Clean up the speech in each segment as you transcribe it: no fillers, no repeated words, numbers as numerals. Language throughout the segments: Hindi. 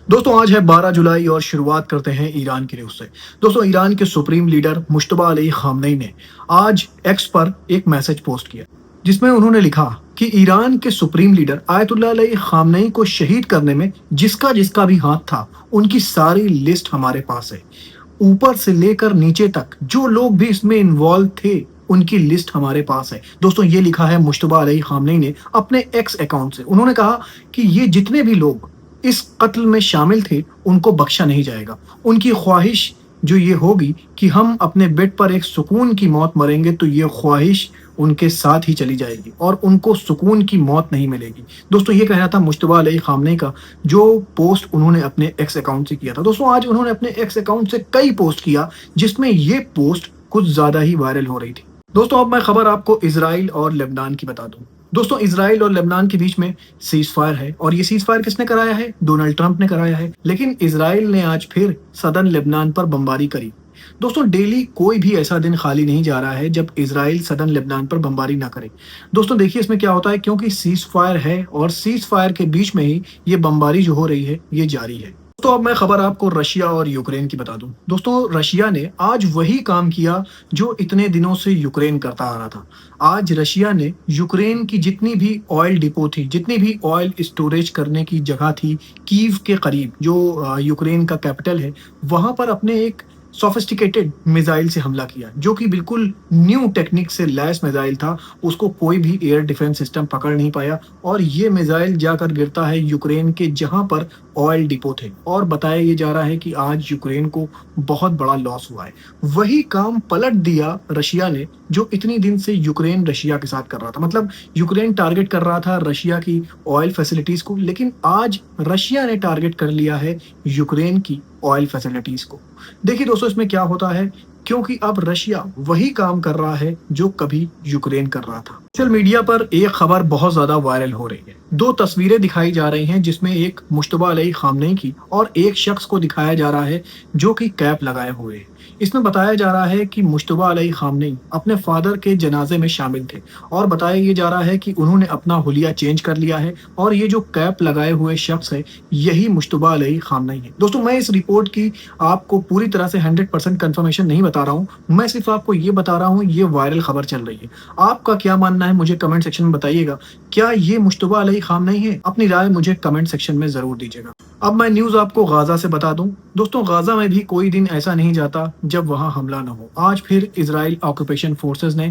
दोस्तों आज है 12 जुलाई और शुरुआत करते हैं ईरान की न्यूज़ से। दोस्तों ईरान के supreme leader Mushtaba Ali Khamenei ने आज एक्स पर एक मैसेज पोस्ट किया जिसमें उन्होंने लिखा कि ईरान के supreme leader Ayatollah Ali Khamenei को शहीद करने में जिसका जिसका भी हाथ था उनकी सारी लिस्ट हमारे पास है। ऊपर से लेकर नीचे तक जो लोग भी इसमें इन्वॉल्व थे उनकी लिस्ट हमारे पास है। दोस्तों ये लिखा है मुश्तबा अली खामनेई ने अपने एक्स अकाउंट से। उन्होंने कहा कि ये जितने भी लोग इस कत्ल में शामिल थे उनको बख्शा नहीं जाएगा। उनकी ख्वाहिश जो ये होगी कि हम अपने बेड पर एक सुकून की मौत मरेंगे तो ये ख्वाहिश उनके साथ ही चली जाएगी और उनको सुकून की मौत नहीं मिलेगी। दोस्तों ये कहना था मुश्तबा अली खामनेई का, जो पोस्ट उन्होंने अपने एक्स अकाउंट से किया था। दोस्तों आज उन्होंने अपने एक्स अकाउंट से कई पोस्ट किया जिसमें ये पोस्ट कुछ ज्यादा ही वायरल हो रही थी। दोस्तों अब मैं खबर आपको इजराइल और लेबनान की बता दूं। दोस्तों इजराइल और लेबनान के बीच में सीज फायर है और ये सीज फायर किसने कराया है? डोनाल्ड ट्रंप ने कराया है। लेकिन इजराइल ने आज फिर सदन लेबनान पर बमबारी करी। दोस्तों डेली कोई भी ऐसा दिन खाली नहीं जा रहा है जब इजराइल सदन लेबनान पर बमबारी ना करे। दोस्तों देखिए इसमें क्या होता है, क्योंकि सीज फायर है और सीज फायर के बीच में ही ये बमबारी जो हो रही है ये जारी है। तो अब मैं खबर आपको रशिया और यूक्रेन की बता दूं। दोस्तों रशिया ने आज वही काम किया जो इतने दिनों से यूक्रेन करता आ रहा था। आज रशिया ने यूक्रेन की जितनी भी ऑयल डिपो थी, जितनी भी ऑयल स्टोरेज करने की जगह थी कीव के करीब, जो यूक्रेन का कैपिटल है, वहां पर अपने एक सोफिस्टिकेटेड मिसाइल से हमला किया जो कि बिल्कुल न्यू टेक्निक से लैस मिसाइल था। उसको कोई भी एयर डिफेंस सिस्टम पकड़ नहीं पाया और ये मिसाइल जाकर गिरता है यूक्रेन के जहां पर ऑयल डिपो थे और बताया ये जा रहा है कि आज यूक्रेन को बहुत बड़ा लॉस हुआ है। वही काम पलट दिया रशिया ने जो इतनी दिन से यूक्रेन रशिया के साथ कर रहा था। मतलब यूक्रेन टारगेट कर रहा था रशिया की ऑयल फैसिलिटीज को, लेकिन आज रशिया ने टारगेट कर लिया है यूक्रेन की ऑयल फैसिलिटीज को। देखिए दोस्तों इसमें क्या होता है, क्योंकि अब रशिया वही काम कर रहा है जो कभी यूक्रेन कर रहा था। सोशल मीडिया पर एक खबर बहुत ज्यादा वायरल हो रही है। दो तस्वीरें दिखाई जा रही हैं जिसमें एक मुश्तबा अली खामनेई की और एक शख्स को दिखाया जा रहा है जो कि कैप लगाए हुए है। इसमें बताया जा रहा है कि मुश्तबा अली खामनेई अपने फादर के जनाजे में शामिल थे और बताया ये जा रहा है कि उन्होंने अपना हुलिया चेंज कर लिया है और ये जो कैप लगाए हुए शख्स है यही मुश्तबा अली खामनेई है। दोस्तों मैं इस रिपोर्ट की आपको पूरी तरह से 100% कंफर्मेशन नहीं बता रहा हूँ, मैं सिर्फ आपको ये बता रहा हूँ ये वायरल खबर चल रही है। आपका क्या मानना है मुझे कमेंट सेक्शन में बताइएगा। क्या ये मुश्तबा अली खामनेई है? अपनी राय मुझे कमेंट सेक्शन में जरूर दीजिएगा। अब मैं न्यूज आपको गाजा से बता दूं। दोस्तों गाजा में भी कोई दिन ऐसा नहीं जाता जब वहां हमला न हो। आज फिर इजराइल ऑक्यूपेशन फोर्सेस ने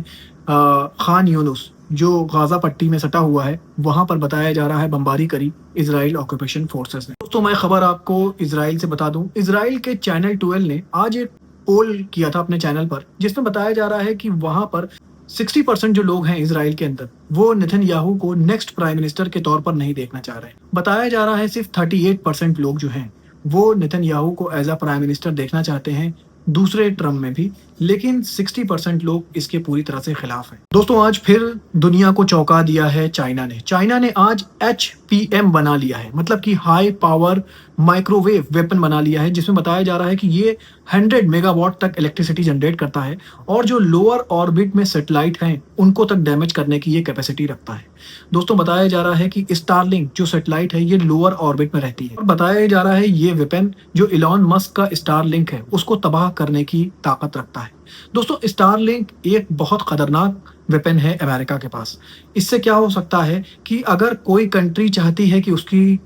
खान यूनुस जो गाजा पट्टी में सटा हुआ है वहां पर बताया जा रहा है बमबारी करी इजराइल ऑक्यूपेशन फोर्सेस ने। दोस्तों मैं खबर आपको इजराइल से बता दूं। इजराइल के चैनल 12 ने आज एक पोल किया था अपने चैनल पर जिसमें बताया जा रहा है कि वहां पर 60% जो लोग हैं इजराइल के अंदर वो नेतन्याहू को नेक्स्ट प्राइम मिनिस्टर के तौर पर नहीं देखना चाह रहे हैं। बताया जा रहा है सिर्फ 38% लोग जो हैं वो नेतन्याहू को एज अ प्राइम मिनिस्टर देखना चाहते हैं दूसरे टर्म में भी, लेकिन 60% लोग इसके पूरी तरह से खिलाफ हैं। दोस्तों आज फिर दुनिया को चौंका दिया है चाइना ने। चाइना ने आज HPM बना लिया है, मतलब कि हाई पावर माइक्रोवेव वेपन बना लिया है जिसमें बताया जा रहा है कि ये 100 मेगावाट तक इलेक्ट्रिसिटी जनरेट करता है और जो लोअर ऑर्बिट में सैटेलाइट हैं उनको तक डैमेज करने की ये कैपेसिटी रखता है। दोस्तों बताया जा रहा है कि स्टारलिंक जो सैटेलाइट है ये लोअर ऑर्बिट में रहती है और बताया जा रहा है ये वेपन जो इलॉन मस्क का स्टारलिंक है उसको तबाह करने की ताकत रखता है। दोस्तों स्टारलिंक एक बहुत खतरनाक वेपन है अमेरिका के पास। इससे क्या हो सकता है कि अगर कोई कंट्री चाहती है कि उसकी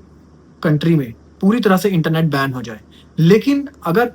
कंट्री में पूरी तरह से इंटरनेट बैन हो जाए, लेकिन अगर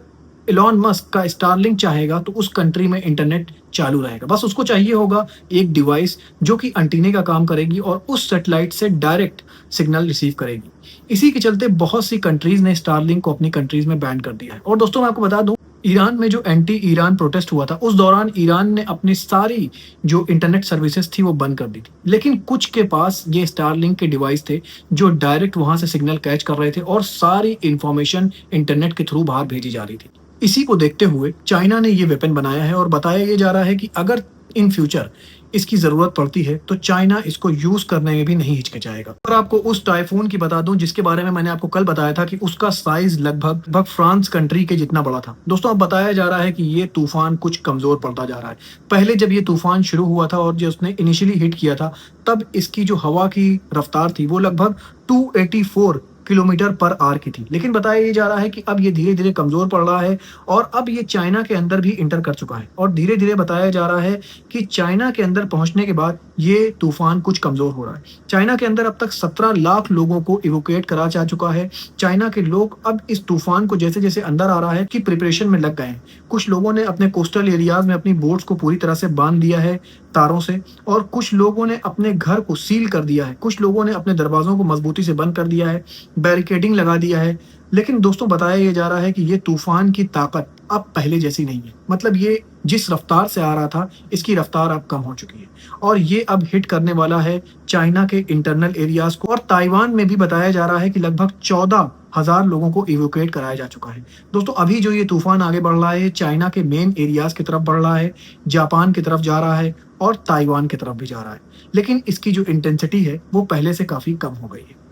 इलॉन मस्क का स्टारलिंक चाहेगा तो उस कंट्री में इंटरनेट चालू रहेगा। बस उसको चाहिए होगा एक डिवाइस जो कि एंटीने का काम करेगी और उस सैटेलाइट से डायरेक्ट सिग्नल रिसीव करेगी। इसी के चलते बहुत सी कंट्रीज ने स्टारलिंक को अपनी कंट्रीज में बैन कर दिया है। और दोस्तों मैं आपको बता दूं ईरान में जो एंटी ईरान प्रोटेस्ट हुआ था उस दौरान ईरान ने अपनी सारी जो इंटरनेट सर्विसेज थी वो बंद कर दी थी, लेकिन कुछ के पास ये स्टारलिंक के डिवाइस थे जो डायरेक्ट वहां से सिग्नल कैच कर रहे थे और सारी इंफॉर्मेशन इंटरनेट के थ्रू बाहर भेजी जा रही थी। इसी को देखते हुए चाइना ने ये वेपन बनाया है और बताया ये जा रहा है कि अगर इन फ्यूचर इसकी जरूरत पड़ती है तो चाइना इसको यूज करने में भी नहीं हिचकिचाएगा। और आपको उस टाइफून की बता दूं जिसके बारे में मैंने आपको कल बताया था कि उसका साइज लगभग फ्रांस कंट्री के जितना बड़ा था। दोस्तों अब बताया जा रहा है कि ये तूफान कुछ कमजोर पड़ता जा रहा है। पहले जब ये तूफान शुरू हुआ था और जो उसने इनिशियली हिट किया था तब इसकी जो हवा की रफ्तार थी वो लगभग 284 किलोमीटर पर आवर की थी। लेकिन बताया ये जा रहा है कि अब ये धीरे-धीरे कमज़ोर पड़ रहा है और अब ये चाइना के अंदर भी एंटर कर चुका है और धीरे-धीरे बताया जा रहा है कि चाइना के अंदर पहुँचने के बाद ये तूफ़ान कुछ कमज़ोर हो रहा है। चाइना के अंदर अब तक 17 लाख लोगों को इवैक्यूएट करा जा चुका है। चाइना के लोग अब इस तूफ़ान को जैसे-जैसे अंदर आ रहा है कि प्रिपरेशन में लग गए हैं। कुछ लोगों ने अपने कोस्टल एरियाज़ में अपनी बोट्स को पूरी तरह से बाँध दिया है तारों से और कुछ लोगों ने अपने घर को सील कर दिया है। कुछ लोगों ने अपने दरवाज़ों को मज़बूती से बंद कर दिया है, बैरिकेडिंग लगा दिया है। लेकिन दोस्तों बताया ये जा रहा है कि ये तूफ़ान की ताकत अब पहले जैसी नहीं है। मतलब ये जिस रफ़्तार से आ रहा था, इसकी रफ़्तार अब कम हो चुकी है और ये अब हिट करने वाला है चाइना के इंटरनल एरियाज़ को और ताइवान में भी बताया जा रहा है कि लगभग 14,000 लोगों को इवैक्यूएट कराया जा चुका है। दोस्तों अभी जो ये तूफ़ान आगे बढ़ रहा है, चाइना के मेन एरियाज़ की तरफ बढ़ रहा है, जापान की तरफ जा रहा है और ताइवान की तरफ भी जा रहा है। लेकिन इसकी जो इंटेंसिटी है, वो पहले से काफ़ी कम हो गई है।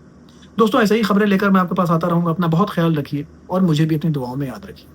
दोस्तों ऐसे ही खबरें लेकर मैं आपके पास आता रहूँगा। अपना बहुत ख्याल रखिए और मुझे भी अपनी दुआओं में याद रखिए।